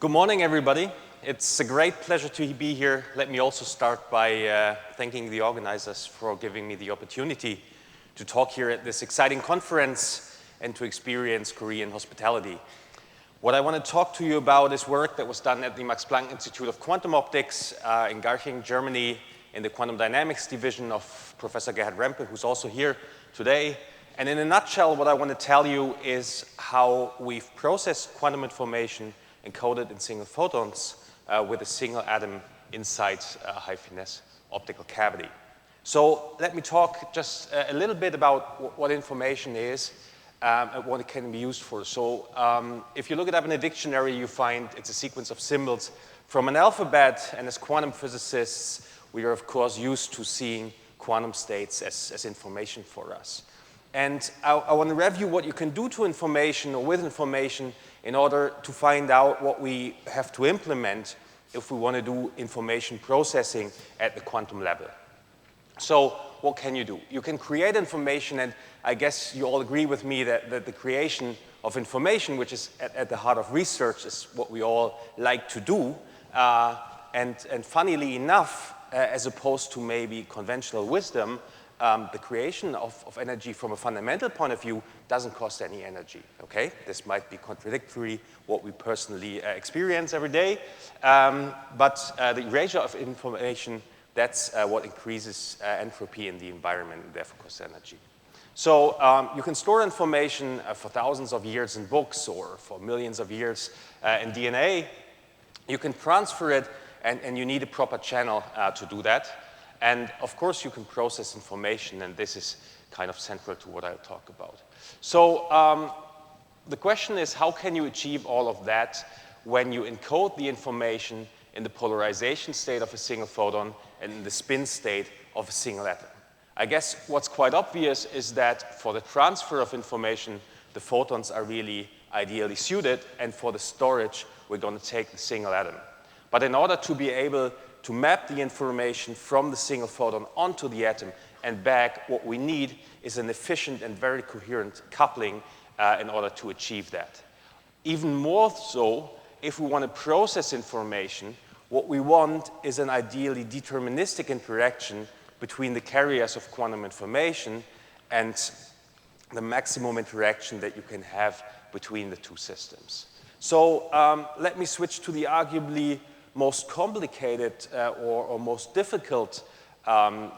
Good morning, everybody. It's a great pleasure to be here. Let me also start by thanking the organizers for giving me the opportunity to talk here at this exciting conference and to experience Korean hospitality. What I want to talk to you about is work that was done at the Max Planck Institute of Quantum Optics in Garching, Germany, in the Quantum Dynamics division of Professor Gerhard Rempe, who's also here today. And in a nutshell, what I want to tell you is how we've processed quantum information encoded in single photons with a single atom inside a high-finesse optical cavity. So let me talk just a little bit about what information is and what it can be used for. So if you look it up in a dictionary, you find it's a sequence of symbols from an alphabet, and as quantum physicists, we are, of course, used to seeing quantum states as information for us. And I want to review what you can do to information or with information in order to find out what we have to implement if we want to do information processing at the quantum level. So what can you do? You can create information, and I guess you all agree with me that the creation of information, which is at the heart of research, is what we all like to do. And funnily enough, as opposed to maybe conventional wisdom, the creation of energy from a fundamental point of view doesn't cost any energy, okay? This might be contradictory what we personally experience every day, but the erasure of information, that's what increases entropy in the environment and therefore costs energy. So you can store information for thousands of years in books or for millions of years in DNA. You can transfer it, and you need a proper channel to do that. And of course, you can process information, and this is kind of central to what I'll talk about. So the question is, how can you achieve all of that when you encode the information in the polarization state of a single photon and in the spin state of a single atom? I guess what's quite obvious is that for the transfer of information, the photons are really ideally suited, and for the storage, we're going to take the single atom. But in order to be able to map the information from the single photon onto the atom and back, what we need is an efficient and very coherent coupling in order to achieve that. Even more so, if we want to process information, what we want is an ideally deterministic interaction between the carriers of quantum information and the maximum interaction that you can have between the two systems. So let me switch to the arguably most complicated or most difficult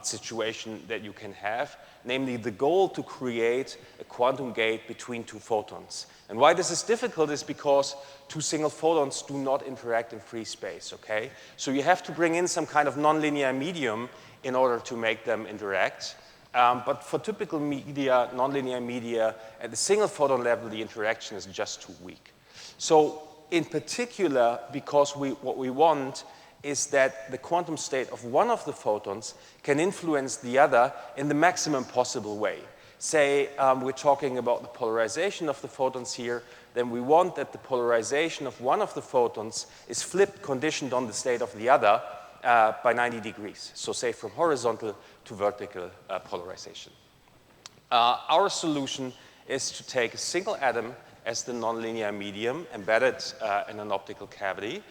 situation that you can have, namely the goal to create a quantum gate between two photons. And why this is difficult is because two single photons do not interact in free space, okay? So you have to bring in some kind of nonlinear medium in order to make them interact. But for typical media, nonlinear media, at the single photon level, the interaction is just too weak. So in particular, because what we want is that the quantum state of one of the photons can influence the other in the maximum possible way. Say we're talking about the polarization of the photons here, then we want that the polarization of one of the photons is flipped, conditioned on the state of the other by 90 degrees. So say from horizontal to vertical polarization. Our solution is to take a single atom as the nonlinear medium embedded in an optical cavity.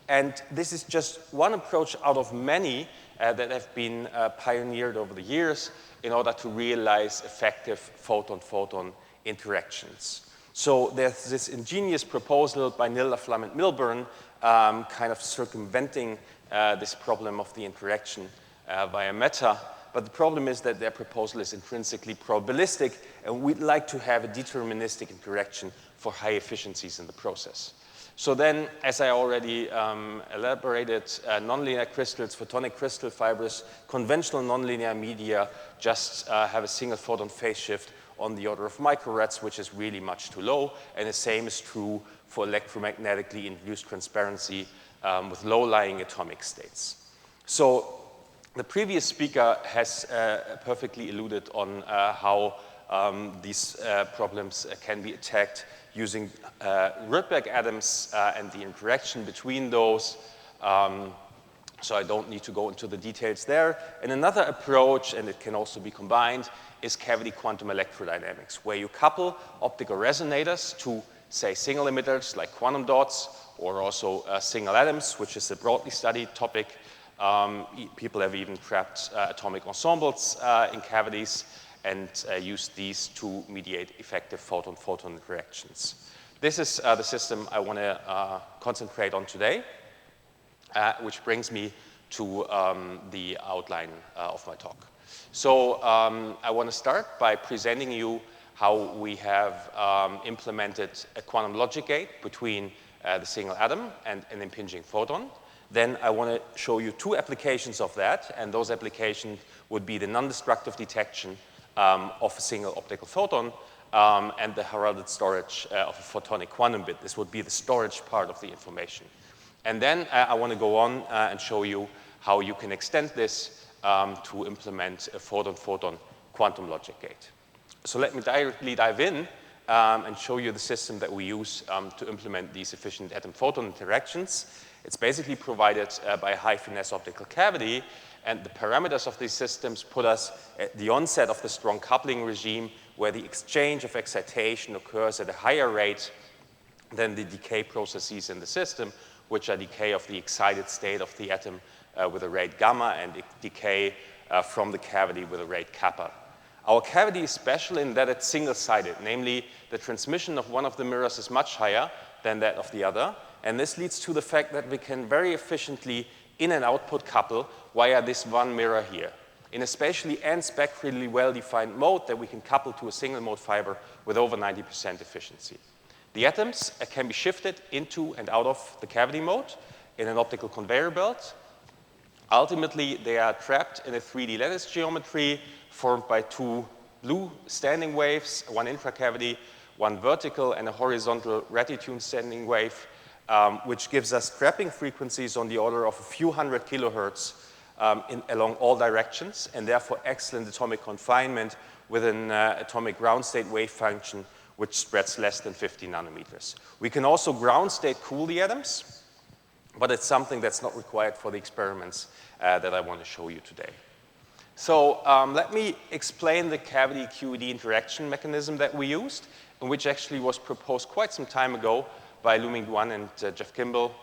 And this is just one approach out of many that have been pioneered over the years in order to realize effective photon-photon interactions. So there's this ingenious proposal by Neil Laflamme and Milburn kind of circumventing this problem of the interaction via matter. But the problem is that their proposal is intrinsically probabilistic, and we'd like to have a deterministic interaction for high efficiencies in the process. So then, as I already elaborated, nonlinear crystals, photonic crystal fibers, conventional nonlinear media just have a single photon phase shift on the order of microrads, which is really much too low. And the same is true for electromagnetically induced transparency with low-lying atomic states. So the previous speaker has perfectly alluded on how these problems can be attacked using Rydberg atoms and the interaction between those. So I don't need to go into the details there. And another approach, and it can also be combined, is cavity quantum electrodynamics, where you couple optical resonators to say, single emitters like quantum dots, or also single atoms, which is a broadly studied topic. People have even trapped atomic ensembles in cavities and used these to mediate effective photon-photon interactions. This is the system I want to concentrate on today, which brings me to the outline of my talk. So I want to start by presenting you how we have implemented a quantum logic gate between the single atom and an impinging photon. Then I want to show you two applications of that, and those applications would be the non-destructive detection of a single optical photon and the heralded storage of a photonic quantum bit. This would be the storage part of the information. And then I want to go on and show you how you can extend this to implement a photon-photon quantum logic gate. So let me directly dive in and show you the system that we use to implement these efficient atom-photon interactions. It's basically provided by a high-finesse optical cavity, and the parameters of these systems put us at the onset of the strong coupling regime, where the exchange of excitation occurs at a higher rate than the decay processes in the system, which are decay of the excited state of the atom with a rate gamma and decay from the cavity with a rate kappa. Our cavity is special in that it's single-sided, namely the transmission of one of the mirrors is much higher than that of the other, and this leads to the fact that we can very efficiently in- and output couple via this one mirror here, in a spatially and spectrally well-defined mode that we can couple to a single-mode fiber with over 90% efficiency. The atoms can be shifted into and out of the cavity mode in an optical conveyor belt. Ultimately, they are trapped in a 3D lattice geometry formed by two blue standing waves, one intracavity, one vertical, and a horizontal reticune standing wave, which gives us trapping frequencies on the order of a few hundred kilohertz along all directions, and therefore excellent atomic confinement with an atomic ground state wave function which spreads less than 50 nanometers. We can also ground state cool the atoms, but it's something that's not required for the experiments that I want to show you today. So let me explain the cavity QED interaction mechanism that we used, and which actually was proposed quite some time ago by Lu-Ming Duan and Jeff Kimball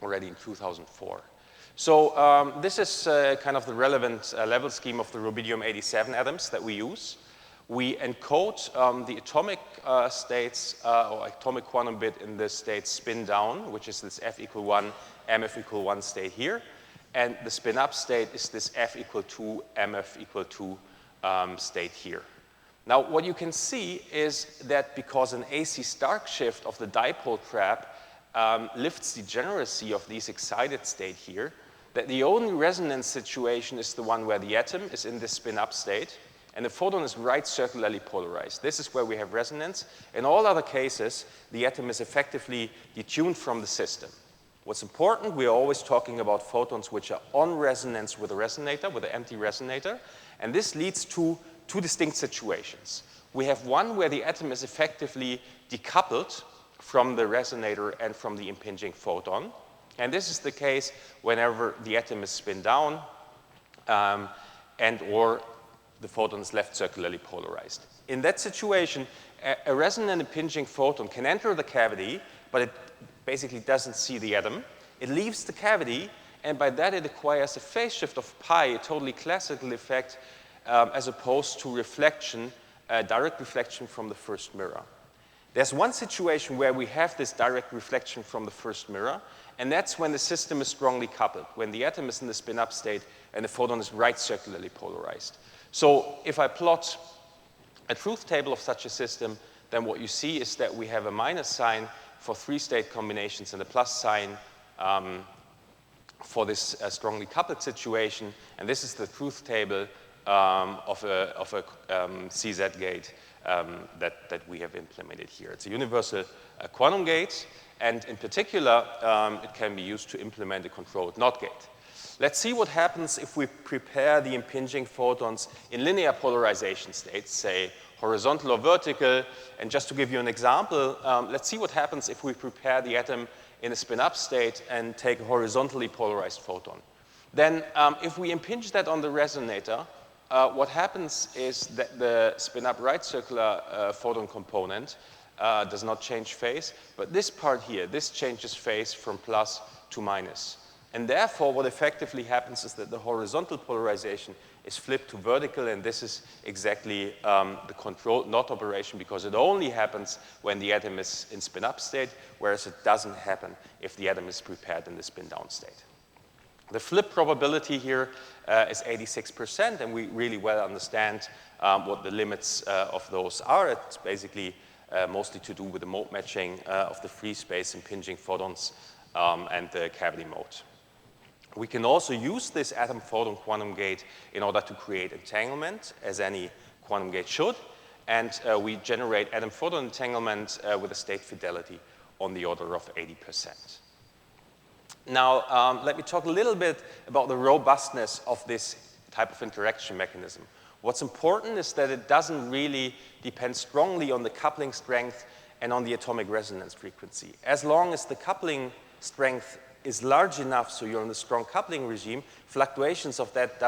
already in 2004. So this is kind of the relevant level scheme of the rubidium-87 atoms that we use. We encode the atomic states or atomic quantum bit in the state spin down, which is this F equal 1, MF equal 1 state here. And the spin up state is this F equal 2, MF equal 2 state here. Now, what you can see is that because an AC Stark shift of the dipole trap lifts the degeneracy of these excited state here, that the only resonance situation is the one where the atom is in this spin up state, and the photon is right circularly polarized. This is where we have resonance. In all other cases, the atom is effectively detuned from the system. What's important, we are always talking about photons which are on resonance with a resonator, with an empty resonator, and this leads to two distinct situations. We have one where the atom is effectively decoupled from the resonator and from the impinging photon, and this is the case whenever the atom is spin down and or the photon is left circularly polarized. In that situation, a resonant impinging photon can enter the cavity, but it basically doesn't see the atom. It leaves the cavity, and by that it acquires a phase shift of pi, a totally classical effect, as opposed to reflection, direct reflection from the first mirror. There's one situation where we have this direct reflection from the first mirror, and that's when the system is strongly coupled, when the atom is in the spin-up state and the photon is right circularly polarized. So if I plot a truth table of such a system, then what you see is that we have a minus sign for three-state combinations and a plus sign for this strongly coupled situation. And this is the truth table of a CZ gate that we have implemented here. It's a universal quantum gate, and in particular, it can be used to implement a controlled NOT gate. Let's see what happens if we prepare the impinging photons in linear polarization states, say horizontal or vertical. And just to give you an example, let's see what happens if we prepare the atom in a spin-up state and take a horizontally polarized photon. Then if we impinge that on the resonator, what happens is that the spin-up right circular photon component does not change phase, but this part here, this changes phase from plus to minus. And therefore, what effectively happens is that the horizontal polarization is flipped to vertical, and this is exactly the controlled NOT operation, because it only happens when the atom is in spin-up state, whereas it doesn't happen if the atom is prepared in the spin-down state. The flip probability here is 86%, and we really well understand what the limits of those are. It's basically mostly to do with the mode matching of the free space impinging photons and the cavity mode. We can also use this atom-photon quantum gate in order to create entanglement, as any quantum gate should. And we generate atom-photon entanglement with a state fidelity on the order of 80%. Now, let me talk a little bit about the robustness of this type of interaction mechanism. What's important is that it doesn't really depend strongly on the coupling strength and on the atomic resonance frequency. As long as the coupling strength is large enough, so you're in the strong coupling regime, fluctuations of that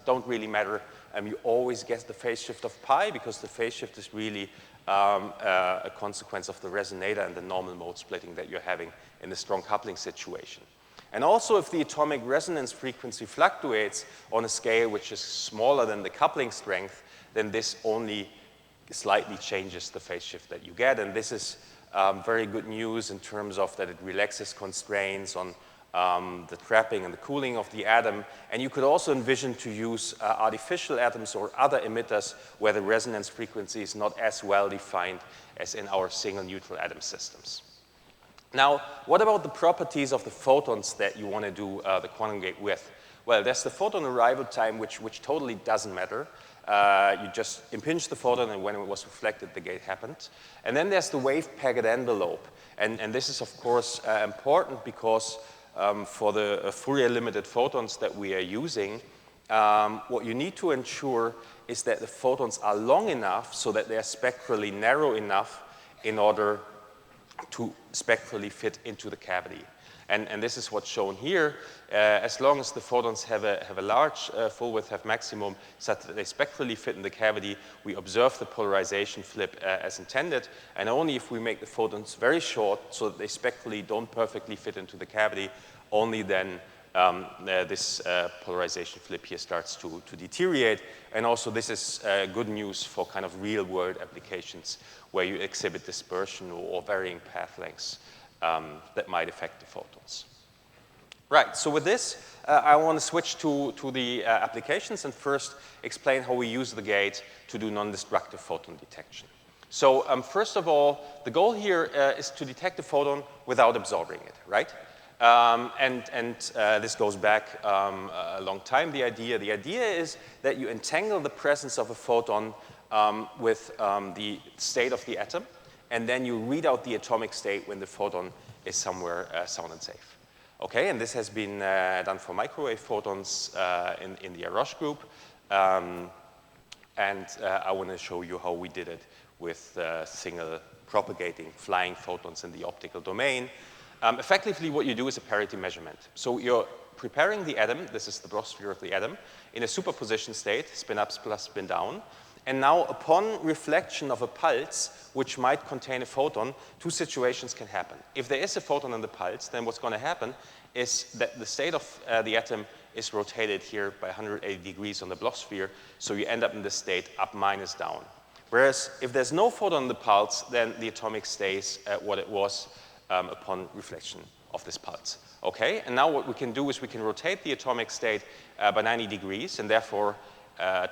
don't really matter. You always get the phase shift of pi, because the phase shift is really a consequence of the resonator and the normal mode splitting that you're having in the strong coupling situation. And also, if the atomic resonance frequency fluctuates on a scale which is smaller than the coupling strength, then this only slightly changes the phase shift that you get. And this is very good news in terms of that it relaxes constraints on the trapping and the cooling of the atom. And you could also envision to use artificial atoms or other emitters where the resonance frequency is not as well defined as in our single neutral atom systems. Now, what about the properties of the photons that you want to do the quantum gate with? Well, there's the photon arrival time, which totally doesn't matter. You just impinge the photon, and when it was reflected, the gate happened. And then there's the wave packet envelope. And this is, of course, important because for the Fourier-limited photons that we are using, what you need to ensure is that the photons are long enough so that they are spectrally narrow enough in order to spectrally fit into the cavity. And this is what's shown here. As long as the photons have a large full width have maximum such that they spectrally fit in the cavity, we observe the polarization flip as intended. And only if we make the photons very short so that they spectrally don't perfectly fit into the cavity, only then this polarization flip here starts to deteriorate. And also, this is good news for kind of real-world applications where you exhibit dispersion or varying path lengths that might affect the photons. Right, so with this, I want to switch to the applications and first explain how we use the gate to do non-destructive photon detection. So first of all, the goal here is to detect a photon without absorbing it, right? This goes back a long time, the idea. The idea is that you entangle the presence of a photon with the state of the atom, and then you read out the atomic state when the photon is somewhere sound and safe. Okay, and this has been done for microwave photons in the Arosh group. I want to show you how we did it with single propagating flying photons in the optical domain. Effectively, what you do is a parity measurement. So you're preparing the atom, this is the blosphere of the atom, in a superposition state, spin up plus spin down. And now, upon reflection of a pulse, which might contain a photon, two situations can happen. If there is a photon in the pulse, then what's going to happen is that the state of the atom is rotated here by 180 degrees on the blosphere, so you end up in this state up minus down. Whereas if there's no photon in the pulse, then the atomic stays at what it was upon reflection of this pulse. Okay, and now what we can do is we can rotate the atomic state by 90 degrees, and therefore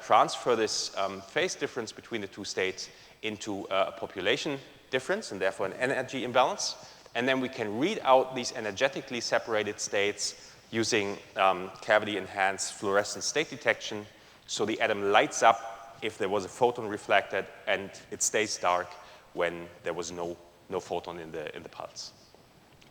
transfer this phase difference between the two states into a population difference, and therefore an energy imbalance. And then we can read out these energetically separated states using cavity-enhanced fluorescence state detection. So the atom lights up if there was a photon reflected, and it stays dark when there was no photon in the pulse.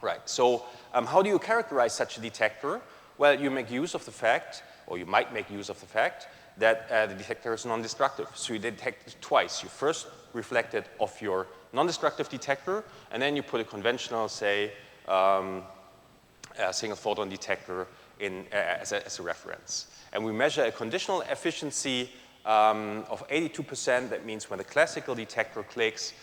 Right, so how do you characterize such a detector? Well, you make use of the fact, or you might make use of the fact, that the detector is non-destructive. So you detect it twice. You first reflect it off your non-destructive detector, and then you put a conventional, say, a single photon detector in as a reference. And we measure a conditional efficiency of 82%. That means when the classical detector clicks,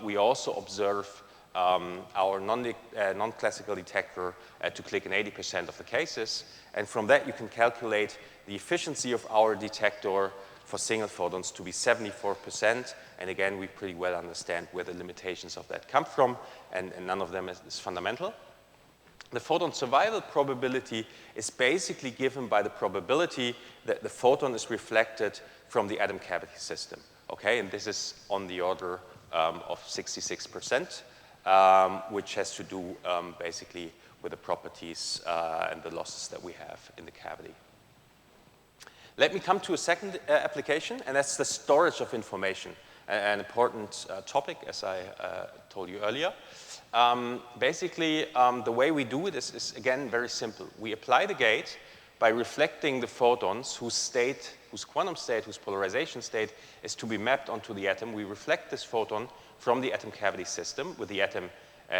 we also observe our non-classical detector to click in 80% of the cases. And from that, you can calculate the efficiency of our detector for single photons to be 74%. And again, we pretty well understand where the limitations of that come from, and none of them is fundamental. The photon survival probability is basically given by the probability that the photon is reflected from the atom cavity system. Okay, and this is on the order of 66%, which has to do basically with the properties and the losses that we have in the cavity. Let me come to a second application, and that's the storage of information, an important topic, as I told you earlier. Basically, the way we do it is, again, very simple. We apply the gate by reflecting the photons whose quantum state, whose polarization state is to be mapped onto the atom. We reflect this photon from the atom cavity system with the atom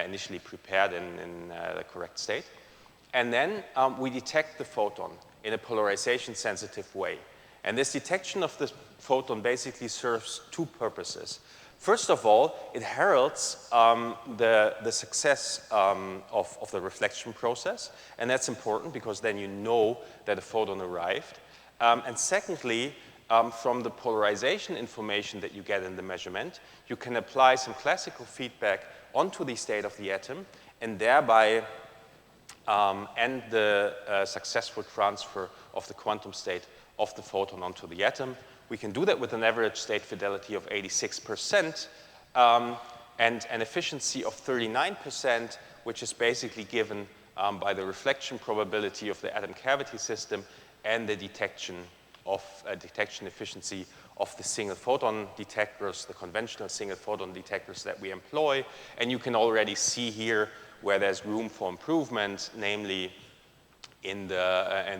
initially prepared in the correct state. And then we detect the photon in a polarization-sensitive way. And this detection of the photon basically serves two purposes. First of all, it heralds the success of the reflection process. And that's important because then you know that a photon arrived. And secondly, from the polarization information that you get in the measurement, you can apply some classical feedback onto the state of the atom and thereby end the successful transfer of the quantum state of the photon onto the atom. We can do that with an average state fidelity of 86% and an efficiency of 39%, which is basically given by the reflection probability of the atom cavity system and the detection efficiency of the single photon detectors, the conventional single photon detectors that we employ. And you can already see here where there's room for improvement, namely in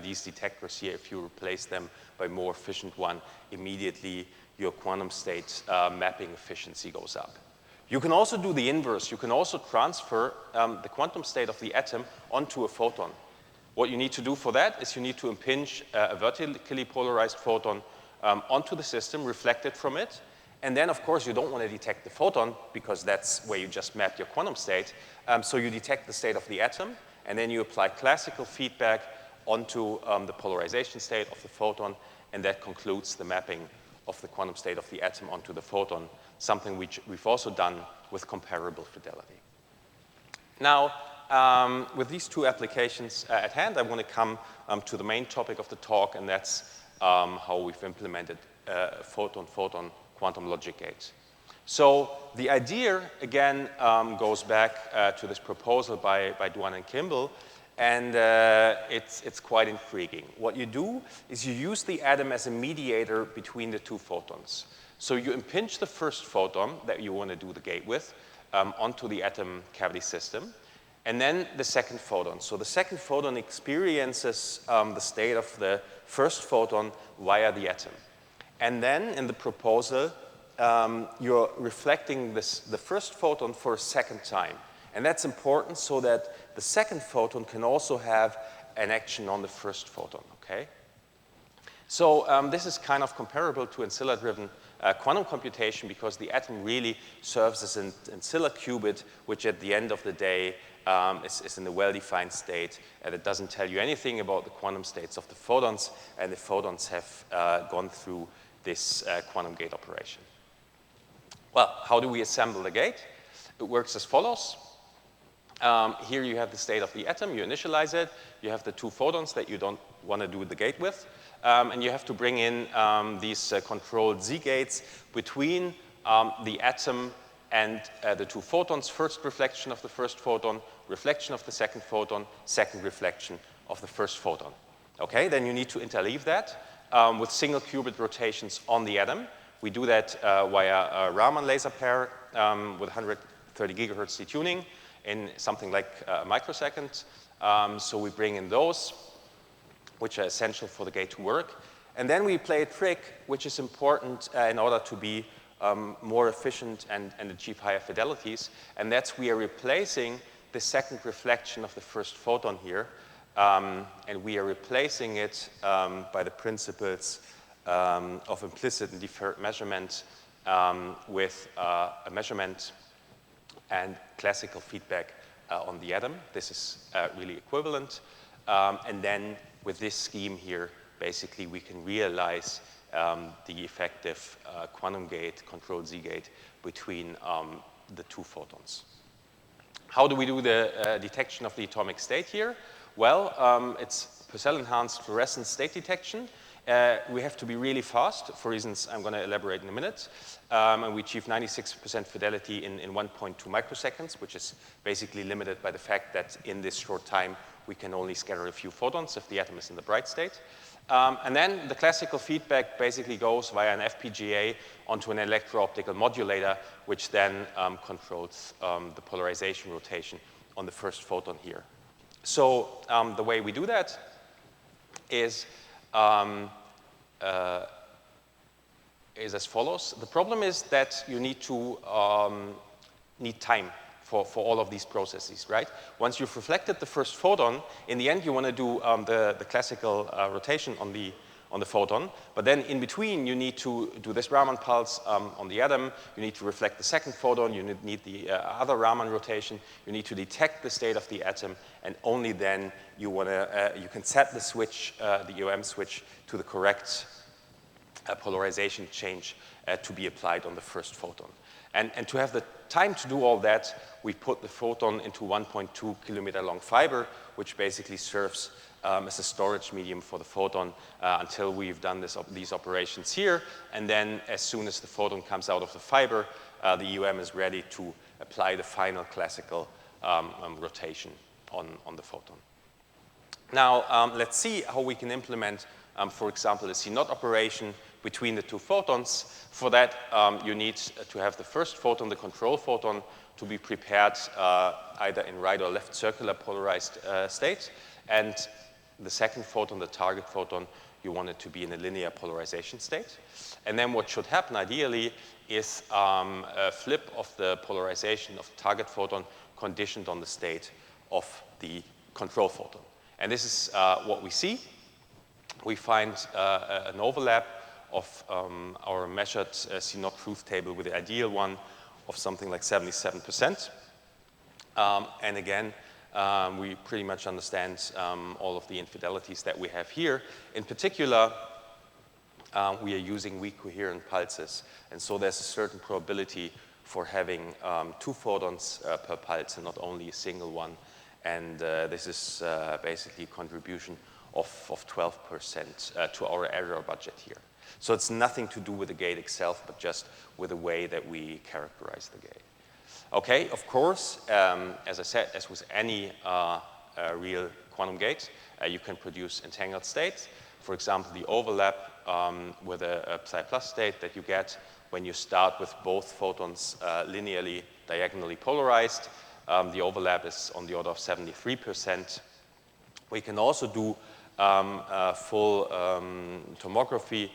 these detectors here. If you replace them by a more efficient one, immediately your quantum state mapping efficiency goes up. You can also do the inverse. You can also transfer the quantum state of the atom onto a photon. What you need to do for that is you need to impinge a vertically polarized photon onto the system, reflect it from it. And then, of course, you don't want to detect the photon because that's where you just mapped your quantum state. So you detect the state of the atom, and then you apply classical feedback onto the polarization state of the photon, and that concludes the mapping of the quantum state of the atom onto the photon, something which we've also done with comparable fidelity. Now, with these two applications at hand, I want to come to the main topic of the talk, and that's how we've implemented photon-photon quantum logic gates. So the idea, again, goes back to this proposal by Duan and Kimball, and it's quite intriguing. What you do is you use the atom as a mediator between the two photons. So you impinge the first photon that you want to do the gate with onto the atom cavity system, and then the second photon. So the second photon experiences the state of the first photon via the atom. And then in the proposal, you're reflecting the first photon for a second time. And that's important so that the second photon can also have an action on the first photon, okay? So this is kind of comparable to ancilla-driven quantum computation because the atom really serves as an ancilla qubit, which at the end of the day is in a well-defined state, and it doesn't tell you anything about the quantum states of the photons, and the photons have gone through this quantum gate operation. Well, how do we assemble the gate? It works as follows. Here you have the state of the atom. You initialize it. You have the two photons that you don't want to do the gate with. And you have to bring in these controlled Z gates between the atom and the two photons. First reflection of the first photon, reflection of the second photon, second reflection of the first photon. Okay, then you need to interleave that with single qubit rotations on the atom. We do that via a Raman laser pair with 130 gigahertz detuning in something like a microsecond. So we bring in those, which are essential for the gate to work. And then we play a trick, which is important in order to be more efficient and achieve higher fidelities. And that's we are replacing the second reflection of the first photon here. And we are replacing it by the principles of implicit and deferred measurement with a measurement and classical feedback on the atom. This is really equivalent. And then with this scheme here, basically we can realize the effective quantum gate, controlled Z gate between the two photons. How do we do the detection of the atomic state here? Well, it's Purcell-enhanced fluorescence state detection. We have to be really fast for reasons I'm going to elaborate in a minute. And we achieve 96% fidelity in 1.2 microseconds, which is basically limited by the fact that in this short time, we can only scatter a few photons if the atom is in the bright state. And then the classical feedback basically goes via an FPGA onto an electro-optical modulator, which then controls the polarization rotation on the first photon here. So the way we do that is as follows. The problem is that you need to need time for all of these processes, right? Once you've reflected the first photon, in the end you want to do the classical rotation on the photon, but then in between you need to do this Raman pulse on the atom, you need to reflect the second photon, you need the other Raman rotation, you need to detect the state of the atom, and only then you can set the switch, the EOM switch, to the correct polarization change to be applied on the first photon. And to have the time to do all that, we put the photon into 1.2 kilometer long fiber, which basically serves as a storage medium for the photon until we've done these operations here. And then as soon as the photon comes out of the fiber, the EOM is ready to apply the final classical rotation on the photon. Now, let's see how we can implement, for example, a C0 operation between the two photons. For that, you need to have the first photon, the control photon, to be prepared either in right or left circular polarized state. And the second photon, the target photon, you want it to be in a linear polarization state. And then what should happen ideally is a flip of the polarization of the target photon conditioned on the state of the control photon. And this is what we see. We find an overlap of our measured C0 truth table with the ideal one of something like 77%. And again, we pretty much understand all of the infidelities that we have here. In particular, we are using weak coherent pulses. And so there's a certain probability for having two photons per pulse and not only a single one. And this is basically a contribution of 12% to our error budget here. So it's nothing to do with the gate itself, but just with the way that we characterize the gate. Okay, of course, as I said, as with any real quantum gate, you can produce entangled states. For example, the overlap with a psi plus state that you get when you start with both photons linearly, diagonally polarized. The overlap is on the order of 73%. We can also do full tomography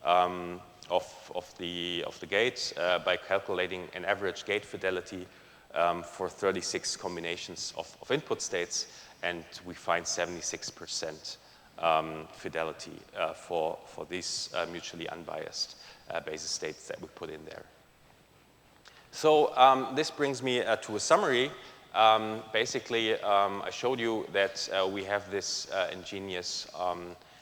of the gate by calculating an average gate fidelity for 36 combinations of input states, and we find 76% fidelity for these mutually unbiased basis states that we put in there. So this brings me to a summary. Basically, I showed you that we have this ingenious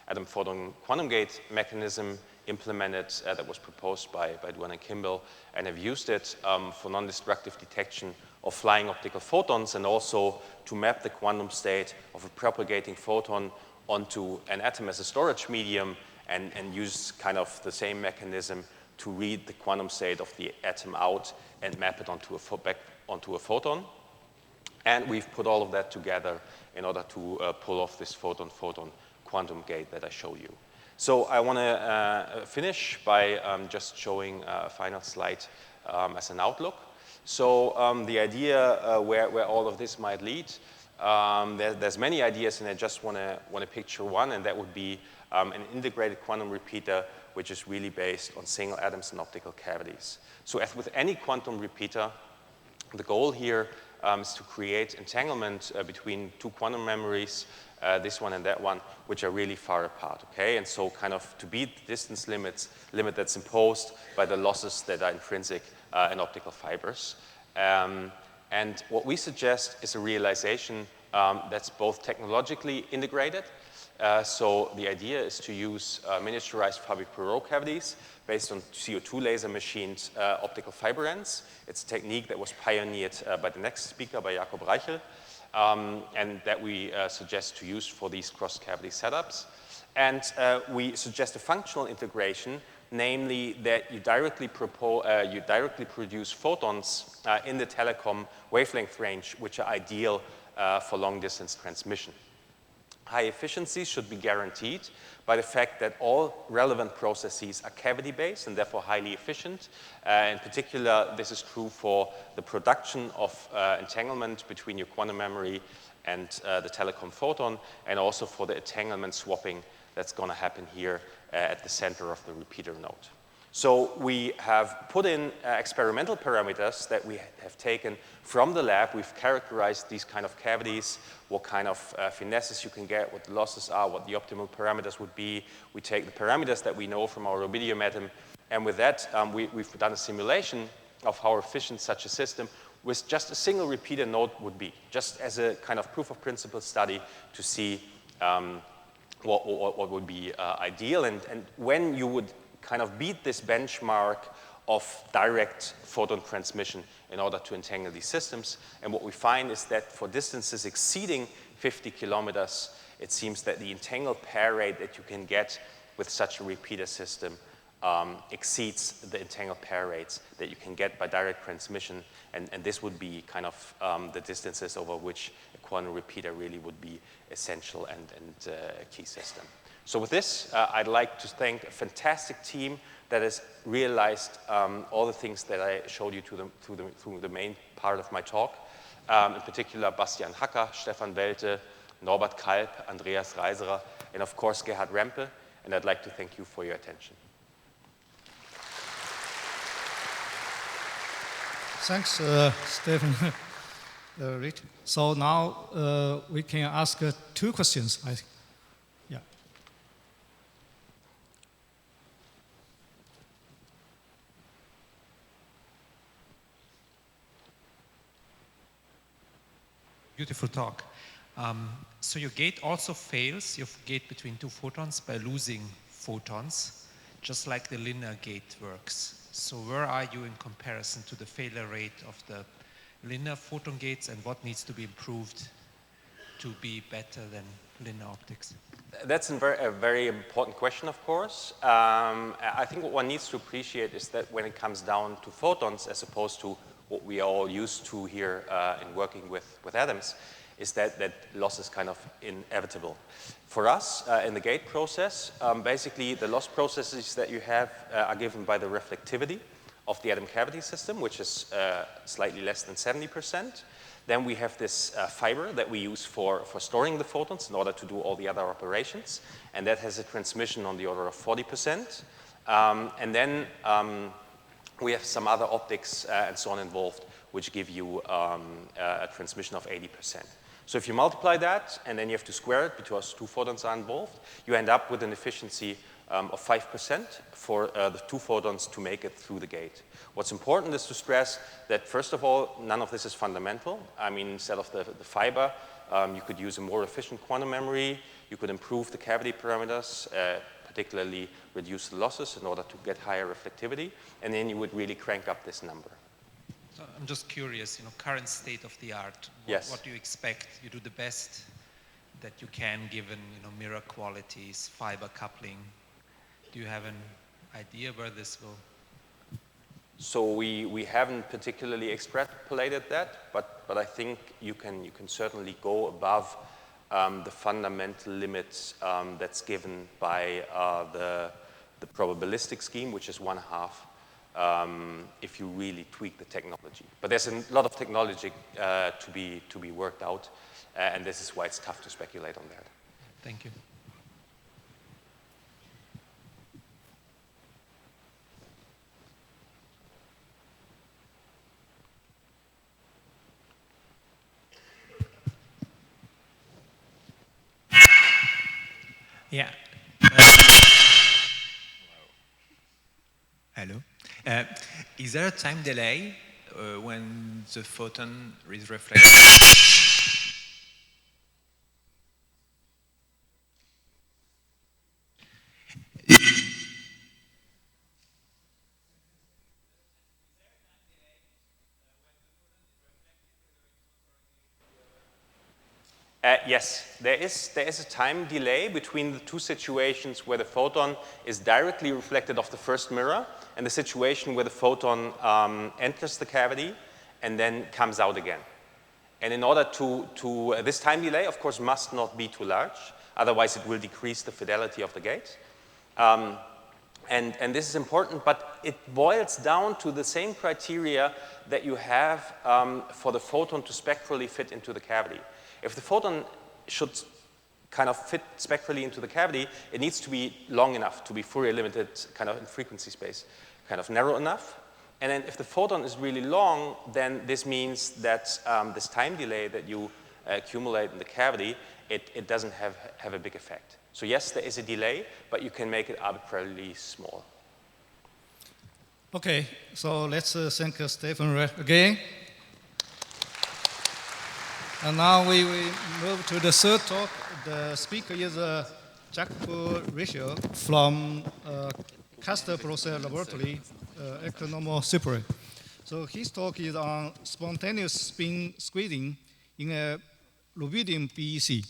atom-photon quantum gate mechanism implemented that was proposed by Duan and Kimball, and have used it for non-destructive detection of flying optical photons, and also to map the quantum state of a propagating photon onto an atom as a storage medium, and use kind of the same mechanism to read the quantum state of the atom out and map it onto a photon. And we've put all of that together in order to pull off this photon-photon quantum gate that I showed you. So I want to finish by just showing a final slide as an outlook. So the idea where all of this might lead, there's many ideas, and I just want to picture one, and that would be an integrated quantum repeater, which is really based on single atoms and optical cavities. So as with any quantum repeater, the goal here is to create entanglement between two quantum memories this one and that one, which are really far apart, okay? And so kind of to beat the distance limit that's imposed by the losses that are intrinsic in optical fibers. And what we suggest is a realization that's both technologically integrated. So the idea is to use miniaturized Fabry-Perot cavities based on CO2 laser machined optical fiber ends. It's a technique that was pioneered by the next speaker, by Jakob Reichel, and that we suggest to use for these cross-cavity setups. And we suggest a functional integration, namely that you directly produce photons in the telecom wavelength range, which are ideal for long-distance transmission. High efficiency should be guaranteed by the fact that all relevant processes are cavity-based and therefore highly efficient. In particular, this is true for the production of entanglement between your quantum memory and the telecom photon, and also for the entanglement swapping that's going to happen here at the center of the repeater node. So we have put in experimental parameters that we have taken from the lab. We've characterized these kind of cavities, what kind of finesses you can get, what the losses are, what the optimal parameters would be. We take the parameters that we know from our rubidium, and with that, we've done a simulation of how efficient such a system with just a single repeater node would be, just as a kind of proof of principle study to see what would be ideal, and when you would kind of beat this benchmark of direct photon transmission in order to entangle these systems. And what we find is that for distances exceeding 50 kilometers, it seems that the entangled pair rate that you can get with such a repeater system exceeds the entangled pair rates that you can get by direct transmission. And this would be kind of the distances over which a quantum repeater really would be essential and a key system. So with this, I'd like to thank a fantastic team that has realized all the things that I showed you through the main part of my talk. In particular, Bastian Hacker, Stefan Welte, Norbert Kalb, Andreas Reiserer, and of course, Gerhard Rempe. And I'd like to thank you for your attention. Thanks, Stephan Ritter. So now we can ask 2 questions, I think. Yeah. Beautiful talk. So your gate also fails, your gate between 2 photons, by losing photons, just like the linear gate works. So where are you in comparison to the failure rate of the linear photon gates, and what needs to be improved to be better than linear optics? That's a very important question, of course. I think what one needs to appreciate is that when it comes down to photons, as opposed to what we are all used to here in working with atoms, is that loss is kind of inevitable. For us, in the gate process, basically the loss processes that you have are given by the reflectivity of the atom cavity system, which is slightly less than 70%. Then we have this fiber that we use for storing the photons in order to do all the other operations, and that has a transmission on the order of 40%. And then we have some other optics and so on involved, which give you a transmission of 80%. So if you multiply that, and then you have to square it because 2 photons are involved, you end up with an efficiency of 5% for the 2 photons to make it through the gate. What's important is to stress that, first of all, none of this is fundamental. I mean, instead of the fiber, you could use a more efficient quantum memory. You could improve the cavity parameters, particularly reduce the losses in order to get higher reflectivity, and then you would really crank up this number. So I'm just curious, current state of the art. Yes. What do you expect? You do the best that you can, given mirror qualities, fiber coupling. Do you have an idea where this will? So we haven't particularly extrapolated that, but I think you can certainly go above the fundamental limits that's given by the probabilistic scheme, which is 1/2, if you really tweak the technology. But there's a lot of technology to be worked out, and this is why it's tough to speculate on that. Thank you. Yeah. Hello. Is there a time delay when the photon is reflected? Yes, there is a time delay between the two situations where the photon is directly reflected off the first mirror and the situation where the photon enters the cavity and then comes out again. And in order this time delay, of course, must not be too large, otherwise it will decrease the fidelity of the gate. And this is important, but it boils down to the same criteria that you have for the photon to spectrally fit into the cavity. If the photon should kind of fit spectrally into the cavity, it needs to be long enough to be Fourier limited kind of in frequency space, kind of narrow enough. And then if the photon is really long, then this means that this time delay that you accumulate in the cavity, it doesn't have a big effect. So yes, there is a delay, but you can make it arbitrarily small. Okay, so let's thank Stephan Ritter again. And now we move to the third talk. The speaker is Stephan Ritter from Castor Process Laboratory, Economo Superior. So his talk is on spontaneous spin squeezing in a rubidium BEC.